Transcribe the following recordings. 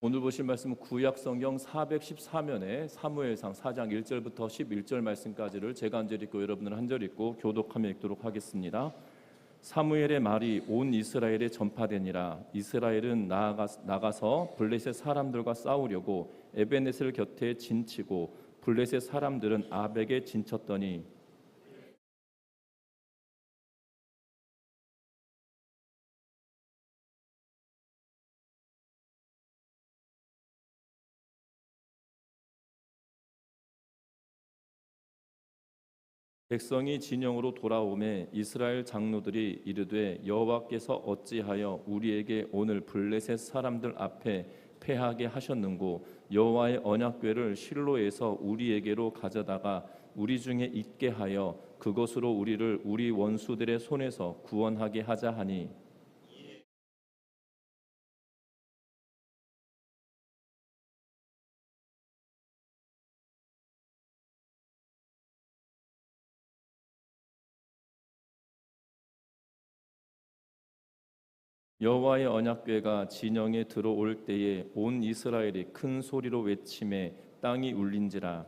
오늘 보실 말씀은 구약 성경 414면에 사무엘상 4장 1절부터 11절 말씀까지를 제가 한 절 읽고 여러분은 한 절 읽고 교독하며 읽도록 하겠습니다. 사무엘의 말이 온 이스라엘에 전파되니라. 이스라엘은 나가서 블레셋 사람들과 싸우려고 에베네셀 곁에 진치고 블레셋 사람들은 아벡에 진쳤더니 백성이 진영으로 돌아오매 이스라엘 장로들이 이르되 여호와께서 어찌하여 우리에게 오늘 블레셋 사람들 앞에 패하게 하셨는고 여호와의 언약궤를 실로에서 우리에게로 가져다가 우리 중에 있게 하여 그것으로 우리를 우리 원수들의 손에서 구원하게 하자 하니 여호와의 언약궤가 진영에 들어올 때에 온 이스라엘이 큰 소리로 외치매 땅이 울린지라.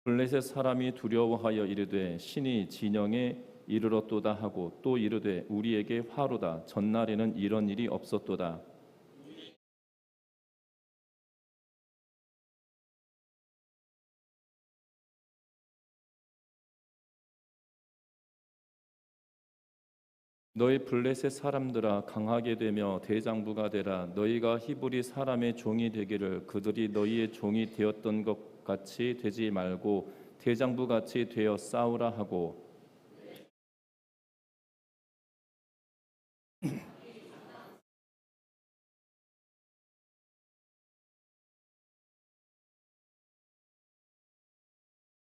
블레셋 사람이 두려워하여 이르되 신이 진영에 이르렀도다 하고 또 이르되 우리에게 화로다 전날에는 이런 일이 없었도다. 너희 블레셋 사람들아 강하게 되며 대장부가 되라. 너희가 히브리 사람의 종이 되기를 그들이 너희의 종이 되었던 것 같이 되지 말고 대장부 같이 되어 싸우라 하고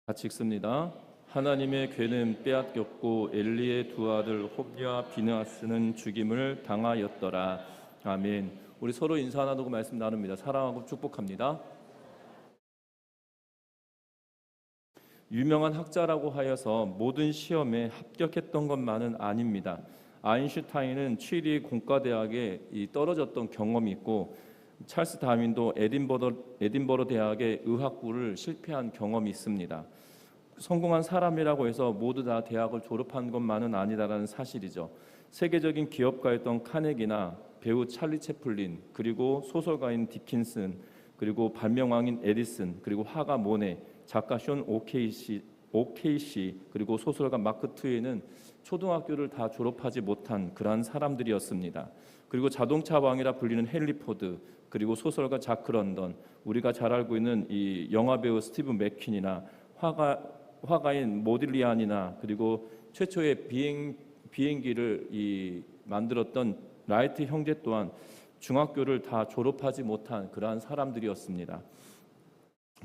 같이 읽습니다. 하나님의 궤는 빼앗겼고 엘리의 두 아들 홉니와 비느하스는 죽임을 당하였더라. 아멘. 우리 서로 인사 나누고 말씀 나눕니다. 사랑하고 축복합니다. 유명한 학자라고 하여서 모든 시험에 합격했던 것만은 아닙니다. 아인슈타인은 취리 공과대학에 떨어졌던 경험이 있고 찰스 다윈도 에딘버러 대학의 의학부를 실패한 경험이 있습니다. 성공한 사람이라고 해서 모두 다 대학을 졸업한 것만은 아니다라는 사실이죠. 세계적인 기업가였던 카네기나 배우 찰리 채플린, 그리고 소설가인 디킨슨, 그리고 발명왕인 에디슨, 그리고 화가 모네, 작가 숀 오케이시, 그리고 소설가 마크 트웨이는 초등학교를 다 졸업하지 못한 그러한 사람들이었습니다. 그리고 자동차 왕이라 불리는 헨리 포드, 그리고 소설가 자크 런던, 우리가 잘 알고 있는 이 영화 배우 스티브 맥퀸이나 화가인 모딜리안이나 그리고 최초의 비행기를 만들었던 라이트 형제 또한 중학교를 다 졸업하지 못한 그러한 사람들이었습니다.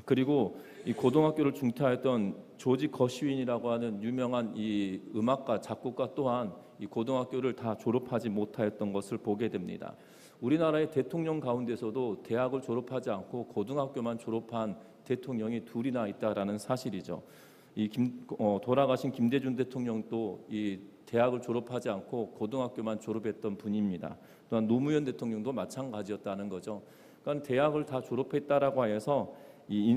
그리고 이 고등학교를 중퇴했던 조지 거시윈이라고 하는 유명한 이 음악가 작곡가 또한 이 고등학교를 다 졸업하지 못하였던 것을 보게 됩니다. 우리나라의 대통령 가운데서도 대학을 졸업하지 않고 고등학교만 졸업한 대통령이 둘이나 있다라는 사실이죠. 돌아가신 김대중 대통령도 이 대학을 졸업하지 않고 고등학교만 졸업했던 분입니다. 또한 노무현 대통령도 마찬가지였다는 거죠. 그러니까 대학을 다 졸업했다라고 해서 이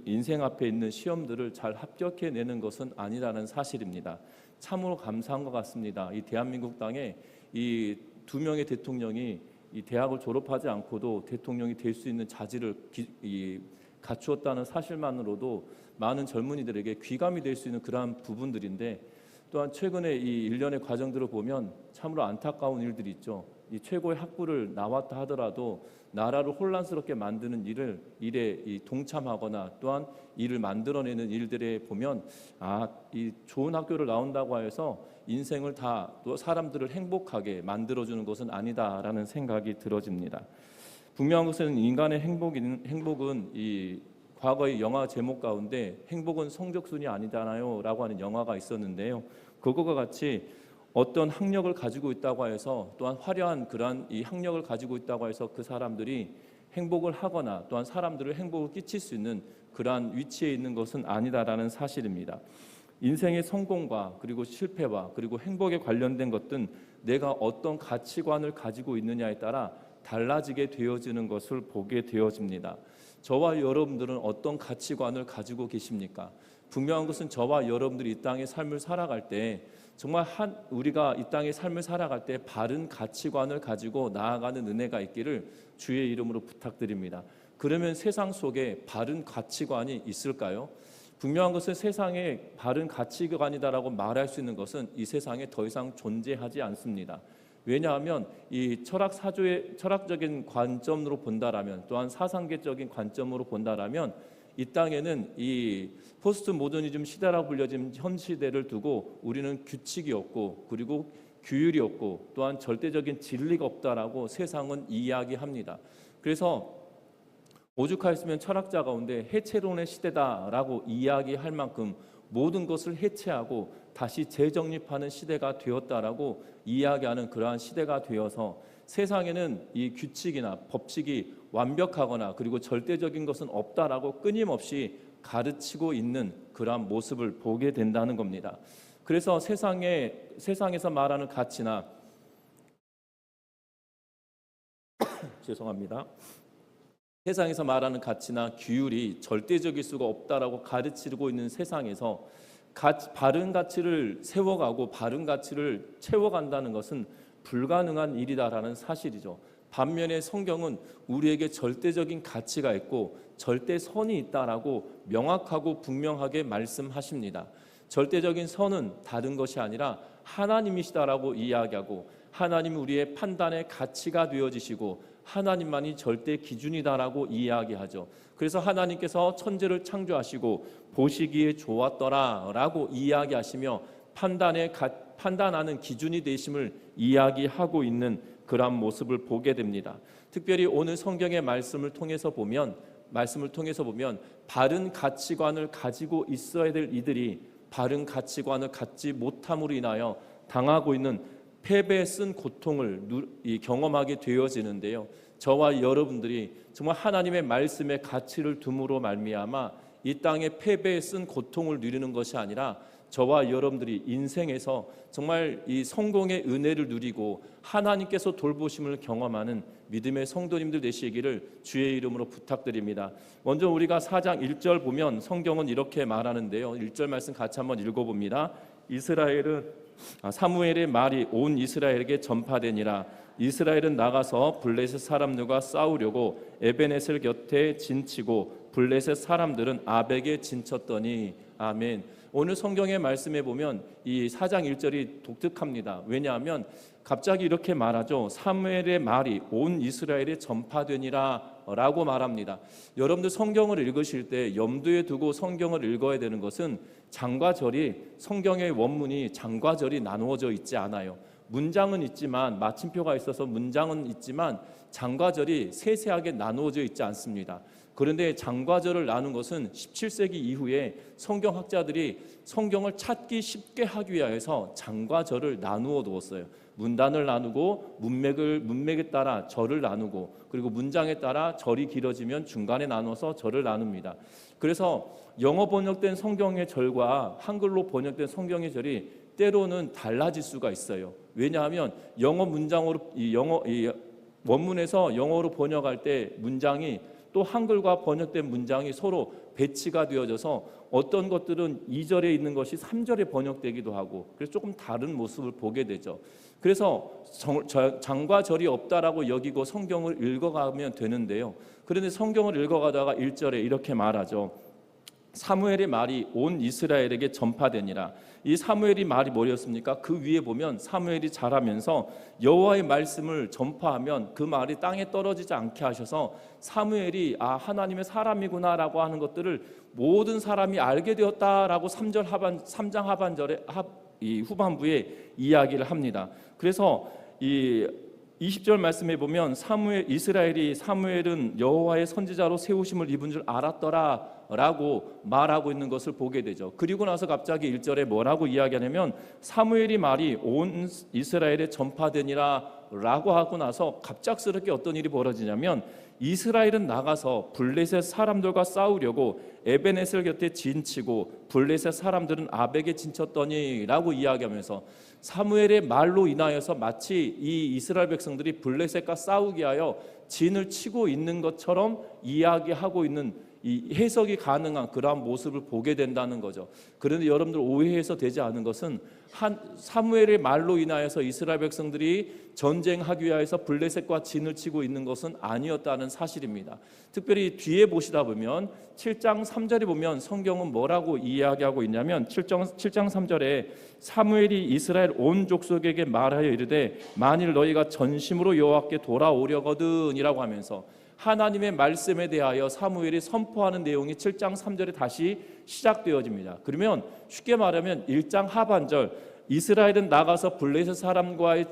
인생 앞에 있는 시험들을 잘 합격해내는 것은 아니라는 사실입니다. 참으로 감사한 것 같습니다. 이 대한민국 땅에 이 두 명의 대통령이 이 대학을 졸업하지 않고도 대통령이 될 수 있는 자질을 갖추었다는 사실만으로도 많은 젊은이들에게 귀감이 될 수 있는 그러한 부분들인데, 또한 최근에 이 일련의 과정들을 보면 참으로 안타까운 일들이 있죠. 이 최고의 학부를 나왔다 하더라도 나라를 혼란스럽게 만드는 일에 동참하거나 또한 일을 만들어내는 일들에 보면 이 좋은 학교를 나온다고 해서 인생을 다 또 사람들을 행복하게 만들어주는 것은 아니다라는 생각이 들어집니다. 분명한 것은 인간의 행복은 이 과거의 영화 제목 가운데 행복은 성적순이 아니잖아요 라고 하는 영화가 있었는데요. 그것과 같이 어떤 학력을 가지고 있다고 해서 또한 화려한 그러한 이 학력을 가지고 있다고 해서 그 사람들이 행복을 하거나 또한 사람들을 행복을 끼칠 수 있는 그러한 위치에 있는 것은 아니다라는 사실입니다. 인생의 성공과 그리고 실패와 그리고 행복에 관련된 것은 내가 어떤 가치관을 가지고 있느냐에 따라 달라지게 되어지는 것을 보게 되어집니다. 저와 여러분들은 어떤 가치관을 가지고 계십니까? 분명한 것은 저와 여러분들이 이 땅의 삶을 살아갈 때 정말 우리가 이 땅의 삶을 살아갈 때 바른 가치관을 가지고 나아가는 은혜가 있기를 주의 이름으로 부탁드립니다. 그러면 세상 속에 바른 가치관이 있을까요? 분명한 것은 세상에 바른 가치관이다라고 말할 수 있는 것은 이 세상에 더 이상 존재하지 않습니다. 왜냐하면 이 철학적인 관점으로 본다라면 또한 사상계적인 관점으로 본다라면 이 땅에는 이 포스트 모더니즘 시대라고 불려진 현 시대를 두고 우리는 규칙이 없고 그리고 규율이 없고 또한 절대적인 진리가 없다라고 세상은 이야기합니다. 그래서 오죽하였으면 철학자 가운데 해체론의 시대다라고 이야기할 만큼 모든 것을 해체하고 다시 재정립하는 시대가 되었다라고 이야기하는 그러한 시대가 되어서 세상에는 이 규칙이나 법칙이 완벽하거나 그리고 절대적인 것은 없다라고 끊임없이 가르치고 있는 그러한 모습을 보게 된다는 겁니다. 그래서 세상에서 말하는 가치나 죄송합니다. 세상에서 말하는 가치나 규율이 절대적일 수가 없다라고 가르치고 있는 세상에서 바른 가치를 세워가고 바른 가치를 채워간다는 것은 불가능한 일이다라는 사실이죠. 반면에 성경은 우리에게 절대적인 가치가 있고 절대선이 있다라고 명확하고 분명하게 말씀하십니다. 절대적인 선은 다른 것이 아니라 하나님이시다라고 이야기하고 하나님이 우리의 판단의 가치가 되어지시고 하나님만이 절대 기준이다라고 이야기하죠. 그래서 하나님께서 천지를 창조하시고 보시기에 좋았더라라고 이야기하시며 판단하는 기준이 되심을 이야기하고 있는 그러한 모습을 보게 됩니다. 특별히 오늘 성경의 말씀을 통해서 보면 바른 가치관을 가지고 있어야 될 이들이 바른 가치관을 갖지 못함으로 인하여 당하고 있는 패배에 쓴 고통을 경험하게 되어지는데요. 저와 여러분들이 정말 하나님의 말씀에 가치를 둠으로 말미암아 이 땅의 패배에 쓴 고통을 누리는 것이 아니라 저와 여러분들이 인생에서 정말 이 성공의 은혜를 누리고 하나님께서 돌보심을 경험하는 믿음의 성도님들 되시기를 주의 이름으로 부탁드립니다. 먼저 우리가 4장 1절 보면 성경은 이렇게 말하는데요. 1절 말씀 같이 한번 읽어봅니다. 사무엘의 말이 온 이스라엘에게 전파되니라. 이스라엘은 나가서 블레셋 사람들과 싸우려고 에베네셀 곁에 진치고 블레셋 사람들은 아벡에 진쳤더니. 아멘. 오늘 성경의 말씀에 보면 이 4장 1절이 독특합니다. 왜냐하면 갑자기 이렇게 말하죠. 사무엘의 말이 온 이스라엘에 전파되니라 라고 말합니다. 여러분들 성경을 읽으실 때 염두에 두고 성경을 읽어야 되는 것은 장과 절이 성경의 원문이 장과 절이 나누어져 있지 않아요. 문장은 있지만 마침표가 있어서 문장은 있지만 장과 절이 세세하게 나누어져 있지 않습니다. 그런데 장과 절을 나눈 것은 17세기 이후에 성경학자들이 성경을 찾기 쉽게 하기 위해서 장과 절을 나누어 두었어요. 문단을 나누고 문맥에 따라 절을 나누고 그리고 문장에 따라 절이 길어지면 중간에 나눠서 절을 나눕니다. 그래서 영어 번역된 성경의 절과 한글로 번역된 성경의 절이 때로는 달라질 수가 있어요. 왜냐하면 영어 문장으로 원문에서 영어로 번역할 때 문장이 또 한글과 번역된 문장이 서로 배치가 되어져서 어떤 것들은 2절에 있는 것이 3절에 번역되기도 하고 그래서 조금 다른 모습을 보게 되죠. 그래서 장과 절이 없다라고 여기고 성경을 읽어가면 되는데요. 그런데 성경을 읽어가다가 1절에 이렇게 말하죠. 사무엘의 말이 온 이스라엘에게 전파되니라. 이 사무엘이 말이 뭐였습니까? 그 위에 보면 사무엘이 자라면서 여호와의 말씀을 전파하면 그 말이 땅에 떨어지지 않게 하셔서 사무엘이 하나님의 사람이구나라고 하는 것들을 모든 사람이 알게 되었다라고 3장 후반부에 이야기를 합니다. 그래서 이 20절 말씀에 보면 이스라엘이 사무엘은 여호와의 선지자로 세우심을 입은 줄 알았더라라고 말하고 있는 것을 보게 되죠. 그리고 나서 갑자기 1절에 뭐라고 이야기하냐면 사무엘이 말이 온 이스라엘에 전파되니라라고 하고 나서 갑작스럽게 어떤 일이 벌어지냐면 이스라엘은 나가서 블레셋 사람들과 싸우려고 에베네셀 곁에 진치고 블레셋 사람들은 아벡에 진쳤더니라고 이야기하면서 사무엘의 말로 인하여서 마치 이 이스라엘 백성들이 블레셋과 싸우게 하여 진을 치고 있는 것처럼 이야기하고 있는 이 해석이 가능한 그러한 모습을 보게 된다는 거죠. 그런데 여러분들 오해해서 되지 않은 것은 사무엘의 말로 인하여서 이스라엘 백성들이 전쟁하기 위하여서 블레셋과 진을 치고 있는 것은 아니었다는 사실입니다. 특별히 뒤에 보시다 보면 7장 3절에 보면 성경은 뭐라고 이야기하고 있냐면 7장 3절에 사무엘이 이스라엘 온 족속에게 말하여 이르되 만일 너희가 전심으로 여호와께 돌아오려거든이라고 하면서 하나님의 말씀에 대하여 사무엘이 선포하는 내용이 7장 3절에 다시 시작되어집니다. 그러면 쉽게 말하면 1장 하반절 이스라엘은 나가서 블레셋 사람과의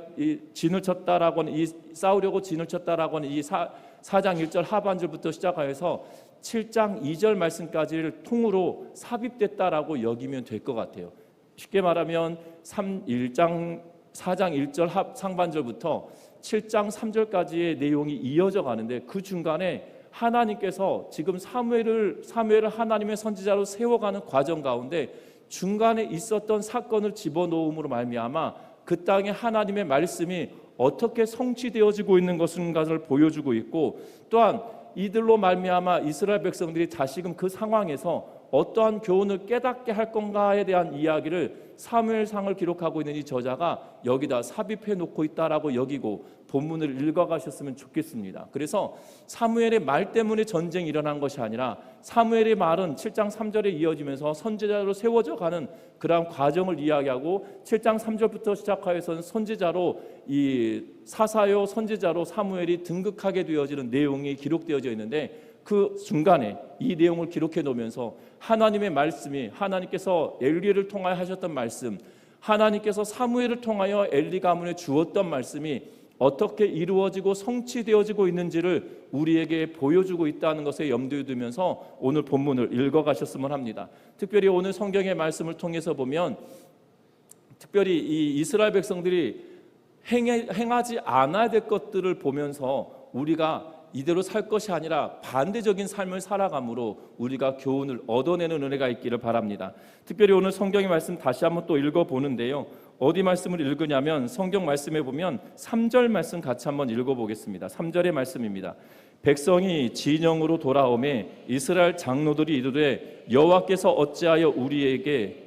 진을 쳤다라고 하는 이 싸우려고 진을 쳤다라고 하는 이 4장 1절 하반절부터 시작하여서 7장 2절 말씀까지를 통으로 삽입됐다라고 여기면 될 것 같아요. 쉽게 말하면 4장 1절 상반절부터 7장 3절까지의 내용이 이어져 가는데 그 중간에 하나님께서 지금 사무엘을 하나님의 선지자로 세워가는 과정 가운데 중간에 있었던 사건을 집어넣음으로 말미암아 그 땅에 하나님의 말씀이 어떻게 성취되어지고 있는 것인가를 보여주고 있고 또한 이들로 말미암아 이스라엘 백성들이 다시금 그 상황에서 어떠한 교훈을 깨닫게 할 건가에 대한 이야기를 사무엘상을 기록하고 있는 이 저자가 여기다 삽입해 놓고 있다라고 여기고 본문을 읽어가셨으면 좋겠습니다. 그래서 사무엘의 말 때문에 전쟁이 일어난 것이 아니라 사무엘의 말은 7장 3절에 이어지면서 선지자로 세워져 가는 그러한 과정을 이야기하고 7장 3절부터 시작하여서는 선지자로 이 사사요 선지자로 사무엘이 등극하게 되어지는 내용이 기록되어져 있는데 그 중간에 이 내용을 기록해 놓으면서 하나님의 말씀이 하나님께서 엘리를 통하여 하셨던 말씀, 하나님께서 사무엘을 통하여 엘리 가문에 주었던 말씀이 어떻게 이루어지고 성취되어지고 있는지를 우리에게 보여주고 있다는 것에 염두에 두면서 오늘 본문을 읽어가셨으면 합니다. 특별히 오늘 성경의 말씀을 통해서 보면 특별히 이 이스라엘 백성들이 행하지 않아야 될 것들을 보면서 우리가 이대로 살 것이 아니라 반대적인 삶을 살아감으로 우리가 교훈을 얻어내는 은혜가 있기를 바랍니다. 특별히 오늘 성경의 말씀 다시 한번 또 읽어보는데요. 어디 말씀을 읽으냐면 성경 말씀에 보면 3절 말씀 같이 한번 읽어보겠습니다. 3절의 말씀입니다. 백성이 진영으로 돌아오매 이스라엘 장로들이 이르되 여호와께서 어찌하여 우리에게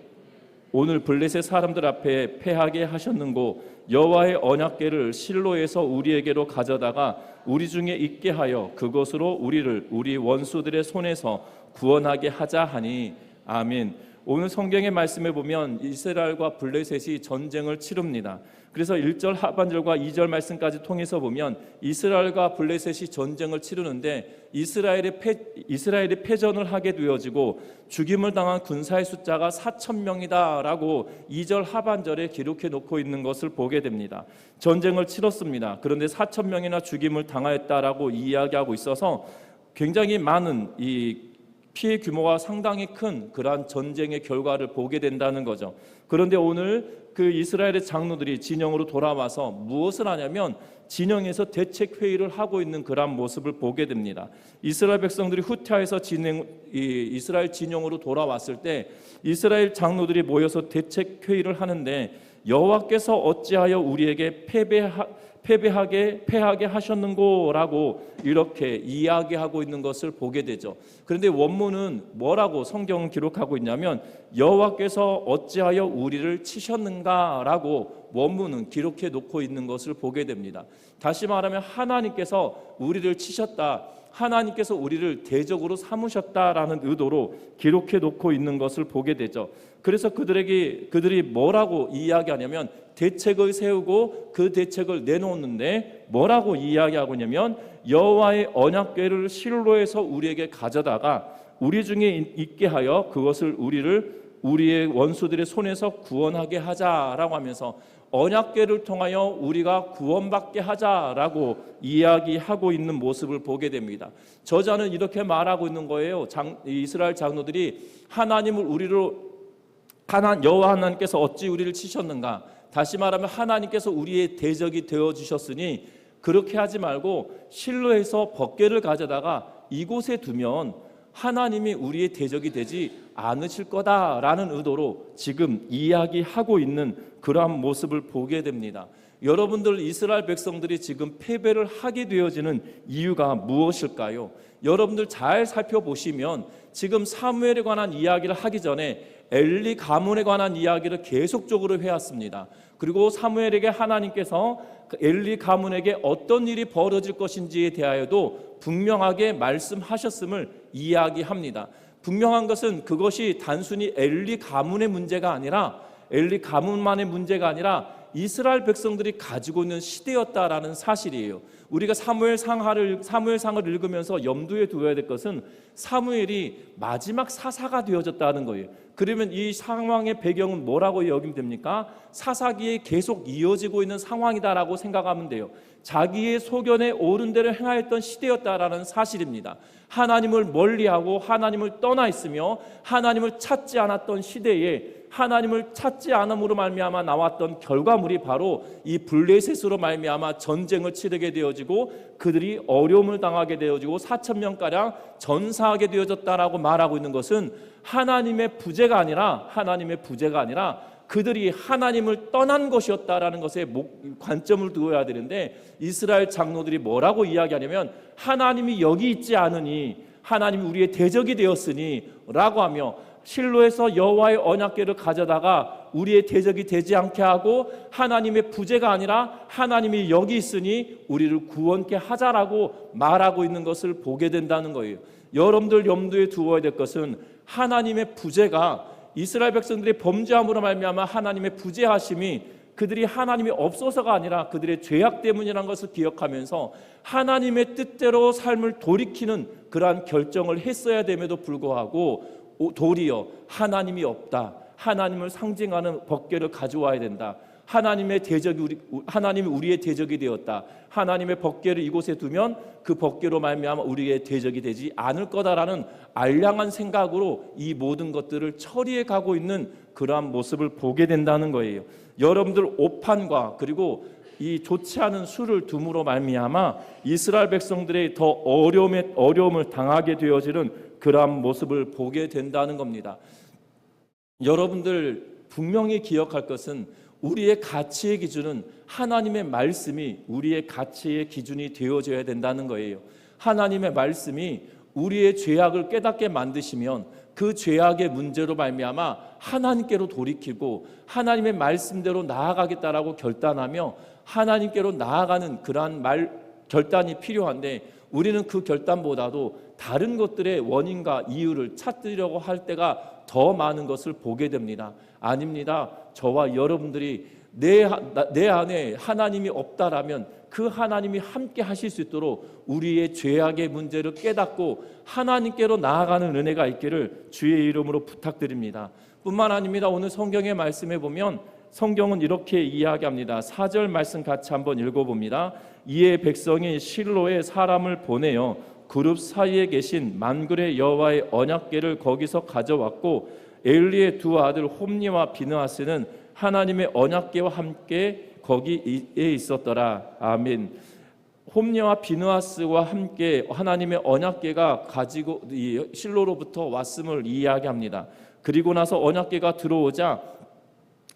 오늘 블레셋 사람들 앞에 패하게 하셨는고 여호와의 언약궤를 실로에서 우리에게로 가져다가 우리 중에 있게 하여 그것으로 우리를 우리 원수들의 손에서 구원하게 하자 하니 아멘. 오늘 성경의 말씀에 보면 이스라엘과 블레셋이 전쟁을 치릅니다. 그래서 1절 하반절과 2절 말씀까지 통해서 보면 이스라엘과 블레셋이 전쟁을 치르는데 이스라엘이 패전을 하게 되어지고 죽임을 당한 군사의 숫자가 4,000명이다라고 2절 하반절에 기록해 놓고 있는 것을 보게 됩니다. 전쟁을 치렀습니다. 그런데 4,000명이나 죽임을 당하였다라고 이야기하고 있어서 굉장히 많은 이 피해 규모가 상당히 큰 그러한 전쟁의 결과를 보게 된다는 거죠. 그런데 오늘 그 이스라엘의 장로들이 진영으로 돌아와서 무엇을 하냐면 진영에서 대책 회의를 하고 있는 그러한 모습을 보게 됩니다. 이스라엘 백성들이 후퇴해서 이스라엘 진영으로 돌아왔을 때 이스라엘 장로들이 모여서 대책 회의를 하는데 여호와께서 어찌하여 우리에게 패하게 하셨는고라고 이렇게 이야기하고 있는 것을 보게 되죠. 그런데 원문은 뭐라고 성경은 기록하고 있냐면 여호와께서 어찌하여 우리를 치셨는가라고 원문은 기록해 놓고 있는 것을 보게 됩니다. 다시 말하면 하나님께서 우리를 치셨다, 하나님께서 우리를 대적으로 삼으셨다라는 의도로 기록해 놓고 있는 것을 보게 되죠. 그래서 그들이 뭐라고 이야기하냐면 대책을 세우고 그 대책을 내놓는데 뭐라고 이야기하고 있냐면 여호와의 언약궤를 실로에서 우리에게 가져다가 우리 중에 있게 하여 그것을 우리의 원수들의 손에서 구원하게 하자라고 하면서 언약궤를 통하여 우리가 구원받게 하자라고 이야기하고 있는 모습을 보게 됩니다. 저자는 이렇게 말하고 있는 거예요. 이스라엘 장로들이 여호와 하나님께서 어찌 우리를 치셨는가? 다시 말하면 하나님께서 우리의 대적이 되어 주셨으니 그렇게 하지 말고 실로에서 법궤를 가져다가 이곳에 두면 하나님이 우리의 대적이 되지 않으실 거다라는 의도로 지금 이야기하고 있는 그러한 모습을 보게 됩니다. 여러분들, 이스라엘 백성들이 지금 패배를 하게 되어지는 이유가 무엇일까요? 여러분들 잘 살펴보시면 지금 사무엘에 관한 이야기를 하기 전에 엘리 가문에 관한 이야기를 계속적으로 해왔습니다. 그리고 사무엘에게 하나님께서 엘리 가문에게 어떤 일이 벌어질 것인지에 대하여도 분명하게 말씀하셨음을 이야기합니다. 분명한 것은 그것이 단순히 엘리 가문의 문제가 아니라, 엘리 가문만의 문제가 아니라 이스라엘 백성들이 가지고 있는 시대였다라는 사실이에요. 우리가 사무엘상을 읽으면서 염두에 두어야 될 것은 사무엘이 마지막 사사가 되어졌다는 거예요. 그러면 이 상황의 배경은 뭐라고 여기면 됩니까? 사사기에 계속 이어지고 있는 상황이다라고 생각하면 돼요. 자기의 소견에 옳은 대로 행하였던 시대였다라는 사실입니다. 하나님을 멀리하고 하나님을 떠나 있으며 하나님을 찾지 않았던 시대에 하나님을 찾지 않음으로 말미암아 나왔던 결과물이 바로 이 블레셋으로 말미암아 전쟁을 치르게 되어지고 그들이 어려움을 당하게 되어지고 4,000명가량 전사하게 되어졌다라고 말하고 있는 것은 하나님의 부재가 아니라 그들이 하나님을 떠난 것이었다라는 것에 관점을 두어야 되는데, 이스라엘 장로들이 뭐라고 이야기하냐면 하나님이 여기 있지 않으니, 하나님이 우리의 대적이 되었으니 라고 하며 실로에서 여호와의 언약궤를 가져다가 우리의 대적이 되지 않게 하고 하나님의 부재가 아니라 하나님이 여기 있으니 우리를 구원케 하자라고 말하고 있는 것을 보게 된다는 거예요. 여러분들 염두에 두어야 될 것은 하나님의 부재가, 이스라엘 백성들이 범죄함으로 말미암아 하나님의 부재하심이 그들이 하나님이 없어서가 아니라 그들의 죄악 때문이라는 것을 기억하면서 하나님의 뜻대로 삶을 돌이키는 그러한 결정을 했어야 됨에도 불구하고 도리어 하나님이 없다, 하나님을 상징하는 법궤를 가져와야 된다, 하나님이 우리의 대적이 되었다, 하나님의 법궤를 이곳에 두면 그 법궤로 말미암아 우리의 대적이 되지 않을 거다라는 알량한 생각으로 이 모든 것들을 처리해 가고 있는 그러한 모습을 보게 된다는 거예요. 여러분들 오판과 그리고 이 좋지 않은 술을 둠으로 말미암아 이스라엘 백성들의 더 어려움을 당하게 되어지는 그러한 모습을 보게 된다는 겁니다. 여러분들 분명히 기억할 것은 우리의 가치의 기준은 하나님의 말씀이 우리의 가치의 기준이 되어져야 된다는 거예요. 하나님의 말씀이 우리의 죄악을 깨닫게 만드시면 그 죄악의 문제로 말미암아 하나님께로 돌이키고 하나님의 말씀대로 나아가겠다라고 결단하며 하나님께로 나아가는 그러한 결단이 필요한데, 우리는 그 결단보다도 다른 것들의 원인과 이유를 찾으려고 할 때가 더 많은 것을 보게 됩니다. 아닙니다. 저와 여러분들이 내 안에 하나님이 없다라면 그 하나님이 함께 하실 수 있도록 우리의 죄악의 문제를 깨닫고 하나님께로 나아가는 은혜가 있기를 주의 이름으로 부탁드립니다. 뿐만 아닙니다. 오늘 성경의 말씀에 보면 성경은 이렇게 이야기합니다. 4절 말씀 같이 한번 읽어봅니다. 이에 백성이 실로에 사람을 보내어 그룹 사이에 계신 만군의 여호와의 언약궤를 거기서 가져왔고 엘리의 두 아들 홈니와 비느하스는 하나님의 언약궤와 함께 거기에 있었더라. 아멘. 홈니와 비느하스와 함께 하나님의 언약궤가 가지고 실로로부터 왔음을 이야기합니다. 그리고 나서 언약궤가 들어오자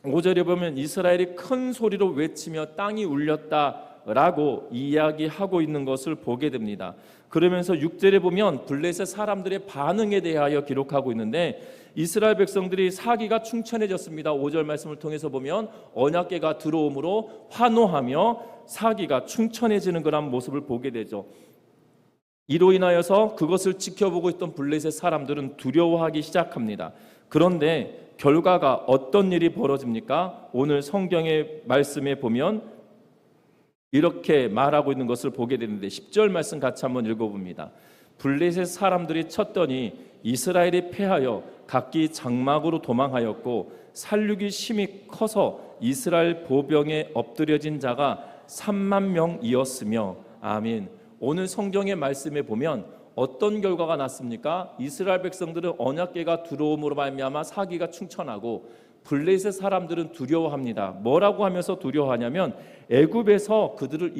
5절에 보면 이스라엘이 큰 소리로 외치며 땅이 울렸다라고 이야기하고 있는 것을 보게 됩니다. 그러면서 6절에 보면 블레셋 사람들의 반응에 대하여 기록하고 있는데, 이스라엘 백성들이 사기가 충천해졌습니다. 5절 말씀을 통해서 보면 언약궤가 들어옴으로 환호하며 사기가 충천해지는 그런 모습을 보게 되죠. 이로 인하여서 그것을 지켜보고 있던 블레셋 사람들은 두려워하기 시작합니다. 그런데 결과가 어떤 일이 벌어집니까? 오늘 성경의 말씀에 보면 이렇게 말하고 있는 것을 보게 되는데 10절 말씀 같이 한번 읽어봅니다. 블레셋 사람들이 쳤더니 이스라엘이 패하여 각기 장막으로 도망하였고 살육이 심히 커서 이스라엘 보병에 엎드려진 자가 3만 명이었으며. 아멘. 오늘 성경의 말씀에 보면 어떤 결과가 났습니까? 이스라엘 백성들은 언약궤가 들어옴으로 말미암아 사기가 충천하고 블레셋 사람들은 두려워합니다. 뭐라고 하면서 두려워하냐면 애굽에서 그들을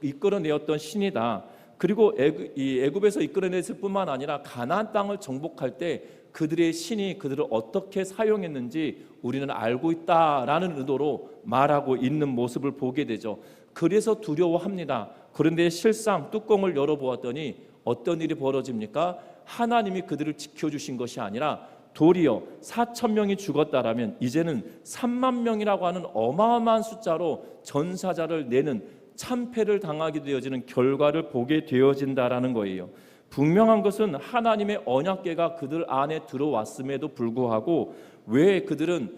이끌어내었던 신이다. 그리고 이 애굽에서 이끌어냈을 뿐만 아니라 가나안 땅을 정복할 때 그들의 신이 그들을 어떻게 사용했는지 우리는 알고 있다라는 의도로 말하고 있는 모습을 보게 되죠. 그래서 두려워합니다. 그런데 실상 뚜껑을 열어보았더니 어떤 일이 벌어집니까? 하나님이 그들을 지켜주신 것이 아니라 도리어 4,000명이 죽었다라면 이제는 3만 명이라고 하는 어마어마한 숫자로 전사자를 내는 참패를 당하게 되어지는 결과를 보게 되어진다라는 거예요. 분명한 것은 하나님의 언약궤가 그들 안에 들어왔음에도 불구하고 왜 그들은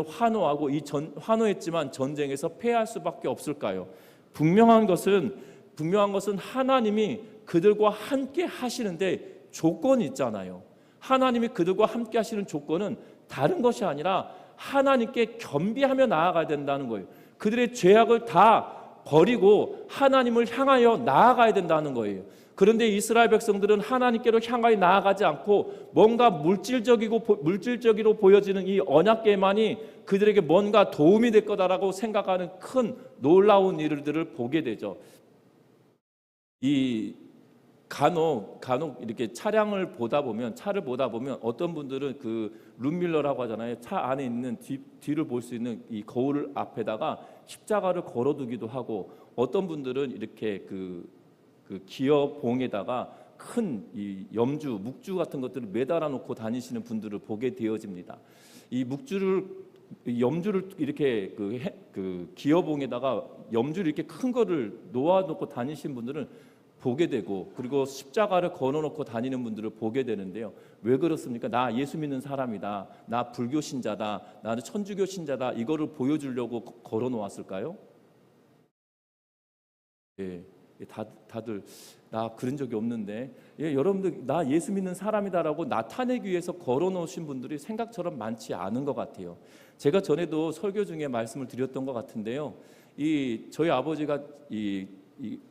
환호하고 환호했지만 전쟁에서 패할 수밖에 없을까요? 분명한 것은 하나님이 그들과 함께 하시는데 조건이 있잖아요. 하나님이 그들과 함께 하시는 조건은 다른 것이 아니라 하나님께 겸비하며 나아가야 된다는 거예요. 그들의 죄악을 다 버리고 하나님을 향하여 나아가야 된다는 거예요. 그런데 이스라엘 백성들은 하나님께로 향하여 나아가지 않고 뭔가 물질적으로 보여지는 이 언약궤만이 그들에게 뭔가 도움이 될 거다라고 생각하는 큰 놀라운 일들을 보게 되죠. 이 간혹 이렇게 차를 보다 보면 어떤 분들은 그 룸밀러라고 하잖아요. 차 안에 있는 뒤를 볼 수 있는 이 거울 앞에다가 십자가를 걸어두기도 하고, 어떤 분들은 이렇게 그 기어 봉에다가 큰 이 묵주 같은 것들을 매달아 놓고 다니시는 분들을 보게 되어집니다. 이 염주를 이렇게 그 기어봉에다가 염주를 이렇게 큰 거를 놓아 놓고 다니시는 분들은 보게 되고, 그리고 십자가를 걸어놓고 다니는 분들을 보게 되는데요. 왜 그렇습니까? 나 예수 믿는 사람이다, 나 불교 신자다, 나는 천주교 신자다, 이거를 보여주려고 걸어놓았을까요? 예, 다들 나 그런 적이 없는데, 여러분들 나 예수 믿는 사람이다라고 나타내기 위해서 걸어놓으신 분들이 생각처럼 많지 않은 것 같아요. 제가 전에도 설교 중에 말씀을 드렸던 것 같은데요. 저희 아버지가 이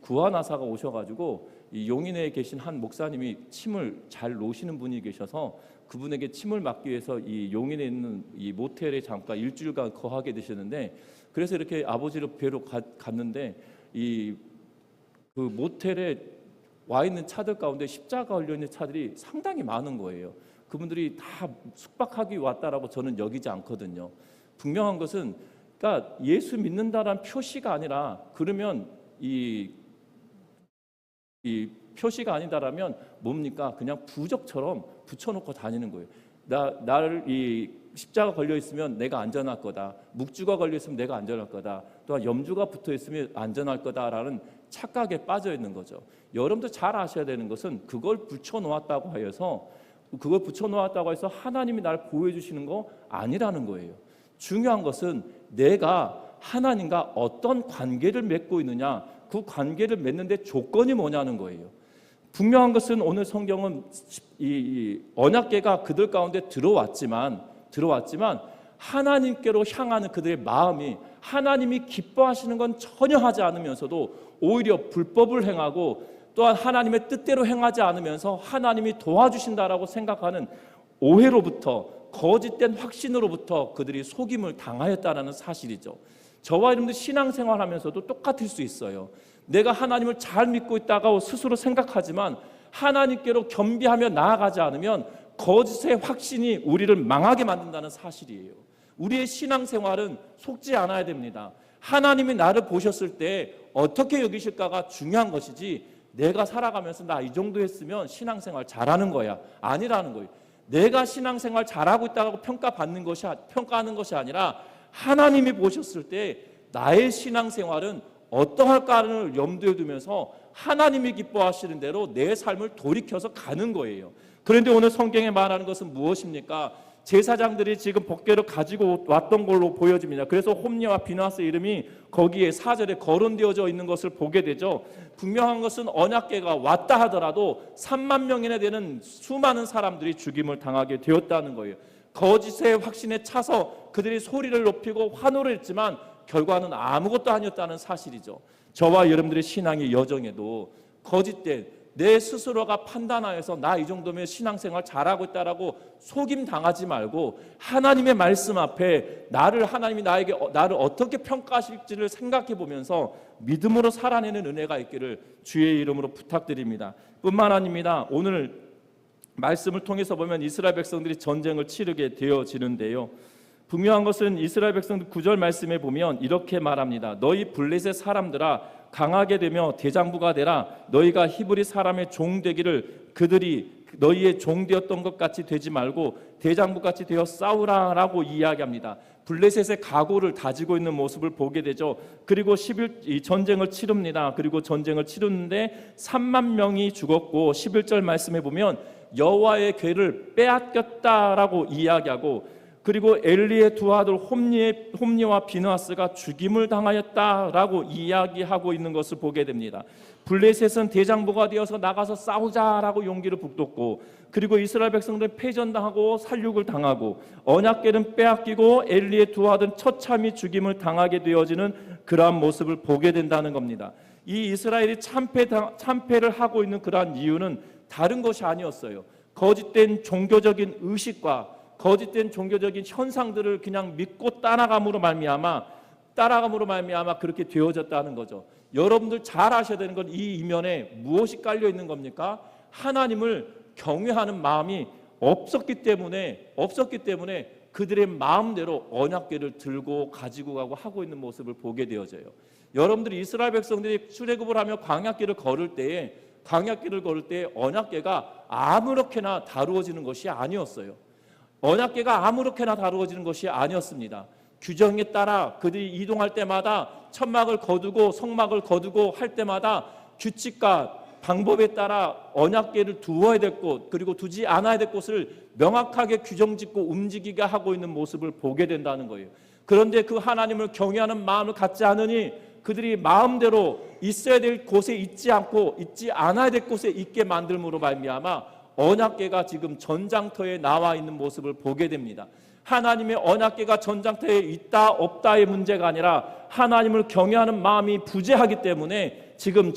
구하나사가 오셔가지고 이 용인에 계신 한 목사님이 침을 잘 놓으시는 분이 계셔서 그분에게 침을 맡기 위해서 이 용인에 있는 이 모텔에 잠깐 일주일간 거하게 되셨는데, 그래서 이렇게 아버지를 뵈러 갔는데 그 모텔에 와 있는 차들 가운데 십자가 걸려 있는 차들이 상당히 많은 거예요. 그분들이 다 숙박하기 왔다라고 저는 여기지 않거든요. 분명한 것은, 그러니까 예수 믿는다라는 표시가 아니라, 그러면 이 표시가 아니다라면 뭡니까? 그냥 부적처럼 붙여놓고 다니는 거예요. 나를 이 십자가 걸려 있으면 내가 안전할 거다, 묵주가 걸려 있으면 내가 안전할 거다, 또한 염주가 붙어 있으면 안전할 거다라는 착각에 빠져 있는 거죠. 여러분도 잘 아셔야 되는 것은 그걸 붙여놓았다고 해서 하나님이 나를 보호해 주시는 거 아니라는 거예요. 중요한 것은 내가 하나님과 어떤 관계를 맺고 있느냐, 그 관계를 맺는데 조건이 뭐냐는 거예요. 분명한 것은 오늘 성경은 이 언약궤가 그들 가운데 들어왔지만 하나님께로 향하는 그들의 마음이 하나님이 기뻐하시는 건 전혀 하지 않으면서도 오히려 불법을 행하고, 또한 하나님의 뜻대로 행하지 않으면서 하나님이 도와주신다라고 생각하는 오해로부터, 거짓된 확신으로부터 그들이 속임을 당하였다는 사실이죠. 저와 여러분들 신앙생활하면서도 똑같을 수 있어요. 내가 하나님을 잘 믿고 있다고 스스로 생각하지만 하나님께로 겸비하며 나아가지 않으면 거짓의 확신이 우리를 망하게 만든다는 사실이에요. 우리의 신앙생활은 속지 않아야 됩니다. 하나님이 나를 보셨을 때 어떻게 여기실까가 중요한 것이지, 내가 살아가면서 나 이 정도 했으면 신앙생활 잘하는 거야, 아니라는 거예요. 내가 신앙생활 잘하고 있다고 평가하는 것이 아니라 하나님이 보셨을 때 나의 신앙생활은 어떠할까를 염두에 두면서 하나님이 기뻐하시는 대로 내 삶을 돌이켜서 가는 거예요. 그런데 오늘 성경에 말하는 것은 무엇입니까? 제사장들이 지금 법궤를 가지고 왔던 걸로 보여집니다. 그래서 홈리와 비나스 이름이 거기에 4절에 거론되어져 있는 것을 보게 되죠. 분명한 것은 언약궤가 왔다 하더라도 3만 명이나 되는 수많은 사람들이 죽임을 당하게 되었다는 거예요. 거짓의 확신에 차서 그들이 소리를 높이고 환호를 했지만 결과는 아무것도 아니었다는 사실이죠. 저와 여러분들의 신앙의 여정에도 거짓된 내 스스로가 판단하여서 나 이 정도면 신앙생활 잘하고 있다라고 속임 당하지 말고 하나님의 말씀 앞에 하나님이 나를 어떻게 평가하실지를 생각해 보면서 믿음으로 살아내는 은혜가 있기를 주의 이름으로 부탁드립니다. 뿐만 아닙니다. 오늘 말씀을 통해서 보면 이스라엘 백성들이 전쟁을 치르게 되어지는데요. 분명한 것은 이스라엘 백성들 9절 말씀에 보면 이렇게 말합니다. 너희 블레셋 사람들아 강하게 되며 대장부가 되라. 너희가 히브리 사람의 종 되기를 그들이 너희의 종 되었던 것 같이 되지 말고 대장부같이 되어 싸우라라고 이야기합니다. 블레셋의 각오를 다지고 있는 모습을 보게 되죠. 그리고 이 전쟁을 치릅니다. 그리고 전쟁을 치르는데 3만 명이 죽었고 11절 말씀에 보면 여호와의 궤를 빼앗겼다라고 이야기하고 그리고 엘리의 두 아들 홈니와 비느하스가 죽임을 당하였다라고 이야기하고 있는 것을 보게 됩니다. 블레셋은 대장부가 되어서 나가서 싸우자라고 용기를 북돋고 그리고 이스라엘 백성들은 패전당하고 살육을 당하고 언약궤는 빼앗기고 엘리의 두 아들은 처참히 죽임을 당하게 되어지는 그러한 모습을 보게 된다는 겁니다. 이 이스라엘이 참패를 하고 있는 그러한 이유는 다른 것이 아니었어요. 거짓된 종교적인 의식과 거짓된 종교적인 현상들을 그냥 믿고 따라감으로 말미암아 그렇게 되어졌다는 거죠. 여러분들 잘 아셔야 되는 건 이 이면에 무엇이 깔려 있는 겁니까? 하나님을 경외하는 마음이 없었기 때문에 그들의 마음대로 언약궤를 들고 가지고 가고 하고 있는 모습을 보게 되어져요. 여러분들이 이스라엘 백성들이 출애굽을 하며 광야길을 걸을 때에 언약궤가 아무렇게나 다루어지는 것이 아니었어요. 언약궤가 아무렇게나 다루어지는 것이 아니었습니다. 규정에 따라 그들이 이동할 때마다 천막을 거두고 성막을 거두고 할 때마다 규칙과 방법에 따라 언약궤를 두어야 될 곳 그리고 두지 않아야 될 곳을 명확하게 규정짓고 움직이게 하고 있는 모습을 보게 된다는 거예요. 그런데 그 하나님을 경외하는 마음을 갖지 않으니 그들이 마음대로 있어야 될 곳에 있지 않고 있지 않아야 될 곳에 있게 만들므로 말미암아 언약궤가 지금 전장터에 나와 있는 모습을 보게 됩니다. 하나님의 언약궤가 전장터에 있다 없다의 문제가 아니라 하나님을 경외하는 마음이 부재하기 때문에 지금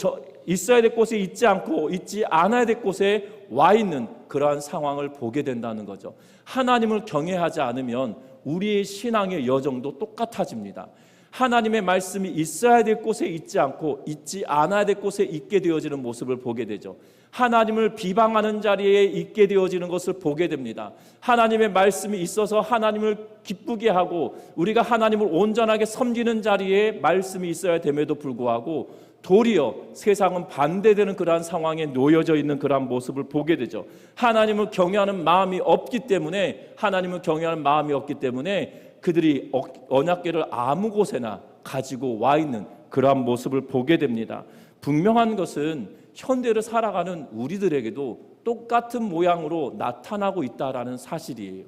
있어야 될 곳에 있지 않고 있지 않아야 될 곳에 와 있는 그러한 상황을 보게 된다는 거죠. 하나님을 경외하지 않으면 우리의 신앙의 여정도 똑같아집니다. 하나님의 말씀이 있어야 될 곳에 있지 않고 있지 않아야 될 곳에 있게 되어지는 모습을 보게 되죠. 하나님을 비방하는 자리에 있게 되어지는 것을 보게 됩니다. 하나님의 말씀이 있어서 하나님을 기쁘게 하고 우리가 하나님을 온전하게 섬기는 자리에 말씀이 있어야 됨에도 불구하고 도리어 세상은 반대되는 그러한 상황에 놓여져 있는 그러한 모습을 보게 되죠. 하나님을 경외하는 마음이 없기 때문에 그들이 언약궤를 아무 곳에나 가지고 와 있는 그러한 모습을 보게 됩니다. 분명한 것은 현대를 살아가는 우리들에게도 똑같은 모양으로 나타나고 있다라는 사실이에요.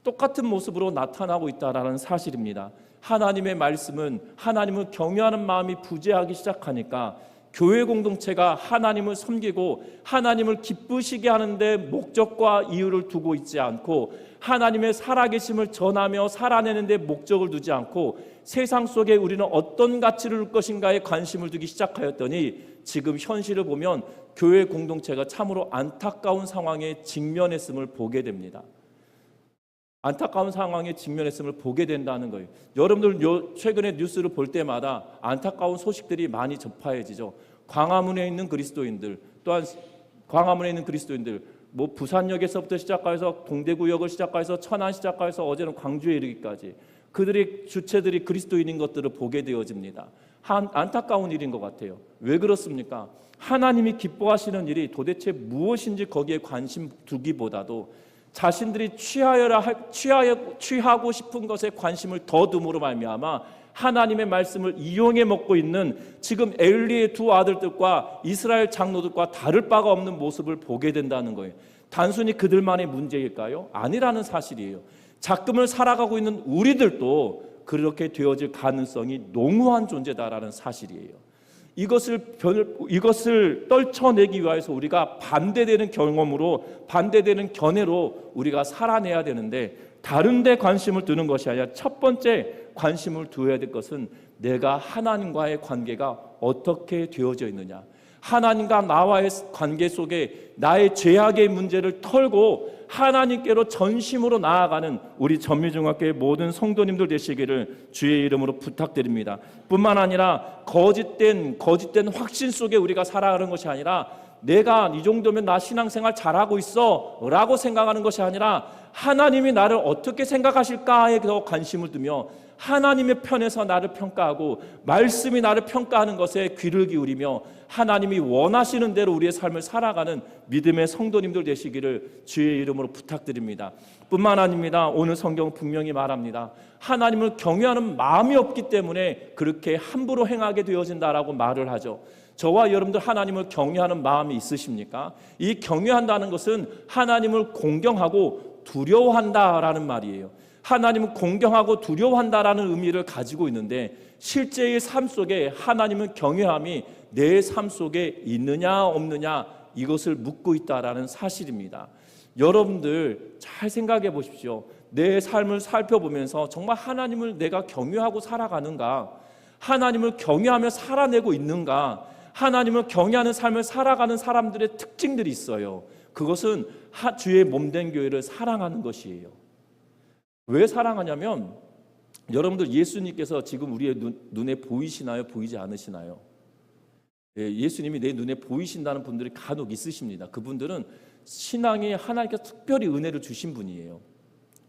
똑같은 모습으로 나타나고 있다라는 사실입니다. 하나님의 말씀은 하나님을 경외하는 마음이 부재하기 시작하니까 교회 공동체가 하나님을 섬기고 하나님을 기쁘시게 하는데 목적과 이유를 두고 있지 않고 하나님의 살아계심을 전하며 살아내는데 목적을 두지 않고 세상 속에 우리는 어떤 가치를 둘 것인가에 관심을 두기 시작하였더니 지금 현실을 보면 교회 공동체가 참으로 안타까운 상황에 직면했음을 보게 됩니다. 안타까운 상황에 직면했음을 보게 된다는 거예요. 여러분들 최근에 뉴스를 볼 때마다 안타까운 소식들이 많이 접해지죠. 광화문에 있는 그리스도인들, 또한 광화문에 있는 그리스도인들, 부산역에서부터 시작해서 동대구역을 시작해서 천안 시작해서 어제는 광주에 이르기까지 그들의 주체들이 그리스도인인 것들을 보게 되어집니다. 안타까운 일인 것 같아요. 왜 그렇습니까? 하나님이 기뻐하시는 일이 도대체 무엇인지 거기에 관심 두기보다도 자신들이 취하고 싶은 것에 관심을 더 둠으로 말미암아 하나님의 말씀을 이용해 먹고 있는 지금 엘리의 두 아들들과 이스라엘 장로들과 다를 바가 없는 모습을 보게 된다는 거예요. 단순히 그들만의 문제일까요? 아니라는 사실이에요. 작금을 살아가고 있는 우리들도 그렇게 되어질 가능성이 농후한 존재다라는 사실이에요. 이것을 떨쳐내기 위해서 우리가 반대되는 경험으로 반대되는 견해로 우리가 살아내야 되는데 다른 데 관심을 두는 것이 아니라 첫 번째 관심을 두어야 될 것은 내가 하나님과의 관계가 어떻게 되어져 있느냐, 하나님과 나와의 관계 속에 나의 죄악의 문제를 털고 하나님께로 전심으로 나아가는 우리 전미중학교의 모든 성도님들 되시기를 주의 이름으로 부탁드립니다. 뿐만 아니라 거짓된 확신 속에 우리가 살아가는 것이 아니라 내가 이 정도면 나 신앙생활 잘하고 있어 라고 생각하는 것이 아니라 하나님이 나를 어떻게 생각하실까에 더 관심을 두며 하나님의 편에서 나를 평가하고 말씀이 나를 평가하는 것에 귀를 기울이며 하나님이 원하시는 대로 우리의 삶을 살아가는 믿음의 성도님들 되시기를 주의 이름으로 부탁드립니다. 뿐만 아닙니다. 오늘 성경은 분명히 말합니다. 하나님을 경외하는 마음이 없기 때문에 그렇게 함부로 행하게 되어진다라고 말을 하죠. 저와 여러분들 하나님을 경외하는 마음이 있으십니까? 이 경외한다는 것은 하나님을 공경하고 두려워한다라는 말이에요. 하나님은 공경하고 두려워한다라는 의미를 가지고 있는데 실제의 삶 속에 하나님은 경외함이 내 삶 속에 있느냐 없느냐 이것을 묻고 있다라는 사실입니다. 여러분들 잘 생각해 보십시오. 내 삶을 살펴보면서 정말 하나님을 내가 경외하고 살아가는가? 하나님을 경외하며 살아내고 있는가? 하나님을 경외하는 삶을 살아가는 사람들의 특징들이 있어요. 그것은 주의 몸된 교회를 사랑하는 것이에요. 왜 사랑하냐면 여러분들 예수님께서 지금 우리의 눈에 보이시나요? 보이지 않으시나요? 예수님이 내 눈에 보이신다는 분들이 간혹 있으십니다. 그분들은 신앙에 하나님께서 특별히 은혜를 주신 분이에요.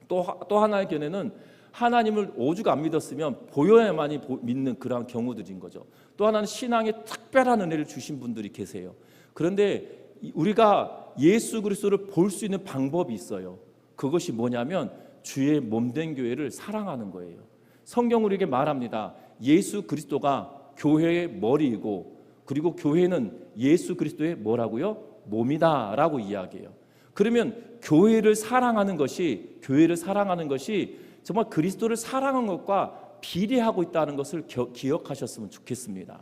또 하나의 견해는 하나님을 오죽 안 믿었으면 보여야만이 믿는 그러한 경우들인 거죠. 또 하나는 신앙에 특별한 은혜를 주신 분들이 계세요. 그런데 우리가 예수 그리스도를 볼 수 있는 방법이 있어요. 그것이 뭐냐면 주의 몸된 교회를 사랑하는 거예요. 성경 우리에게 말합니다. 예수 그리스도가 교회의 머리이고 그리고 교회는 예수 그리스도의 뭐라고요? 몸이다라고 이야기해요. 그러면 교회를 사랑하는 것이 정말 그리스도를 사랑한 것과 비례하고 있다는 것을 기억하셨으면 좋겠습니다.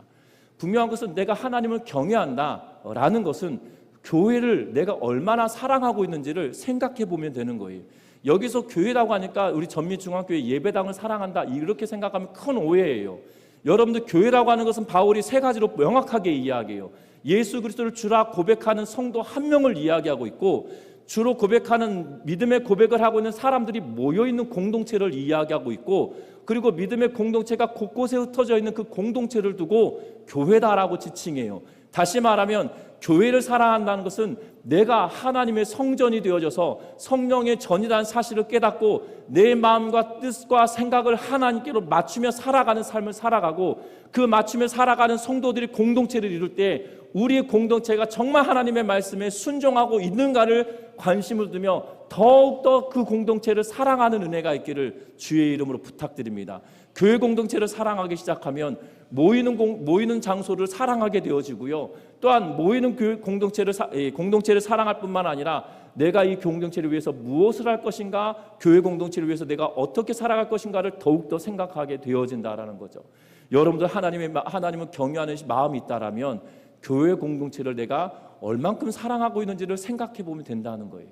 분명한 것은 내가 하나님을 경외한다라는 것은 교회를 내가 얼마나 사랑하고 있는지를 생각해 보면 되는 거예요. 여기서 교회라고 하니까 우리 전미중앙교회 예배당을 사랑한다 이렇게 생각하면 큰 오해예요. 여러분들 교회라고 하는 것은 바울이 세 가지로 명확하게 이야기해요. 예수 그리스도를 주라 고백하는 성도 한 명을 이야기하고 있고 주로 고백하는 믿음의 고백을 하고 있는 사람들이 모여있는 공동체를 이야기하고 있고 그리고 믿음의 공동체가 곳곳에 흩어져 있는 그 공동체를 두고 교회다라고 지칭해요. 다시 말하면 교회를 사랑한다는 것은 내가 하나님의 성전이 되어져서 성령의 전이라는 사실을 깨닫고 내 마음과 뜻과 생각을 하나님께로 맞추며 살아가는 삶을 살아가고 그 맞추며 살아가는 성도들이 공동체를 이룰 때 우리의 공동체가 정말 하나님의 말씀에 순종하고 있는가를 관심을 두며 더욱더 그 공동체를 사랑하는 은혜가 있기를 주의 이름으로 부탁드립니다. 교회 공동체를 사랑하기 시작하면 모이는 장소를 사랑하게 되어지고요. 또한 모이는 교회 공동체를 사랑할 뿐만 아니라 내가 이 공동체를 위해서 무엇을 할 것인가, 교회 공동체를 위해서 내가 어떻게 살아갈 것인가를 더욱더 생각하게 되어진다라는 거죠. 여러분들 하나님을 경외하는 마음이 있다라면 교회 공동체를 내가 얼만큼 사랑하고 있는지를 생각해 보면 된다는 거예요.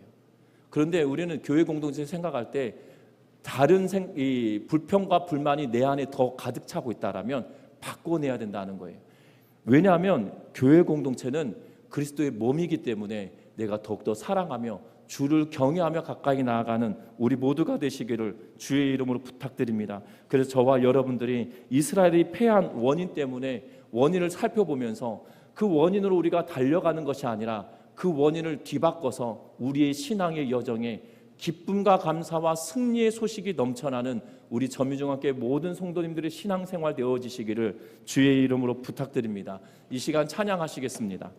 그런데 우리는 교회 공동체를 생각할 때 다른 불평과 불만이 내 안에 더 가득 차고 있다라면 바꿔내야 된다는 거예요. 왜냐하면 교회 공동체는 그리스도의 몸이기 때문에 내가 더욱더 사랑하며 주를 경외하며 가까이 나아가는 우리 모두가 되시기를 주의 이름으로 부탁드립니다. 그래서 저와 여러분들이 이스라엘이 패한 원인 때문에 원인을 살펴보면서 그 원인으로 우리가 달려가는 것이 아니라 그 원인을 뒤바꿔서 우리의 신앙의 여정에 기쁨과 감사와 승리의 소식이 넘쳐나는 우리 전미중학교의 모든 성도님들의 신앙생활 되어지시기를 주의 이름으로 부탁드립니다. 이 시간 찬양하시겠습니다.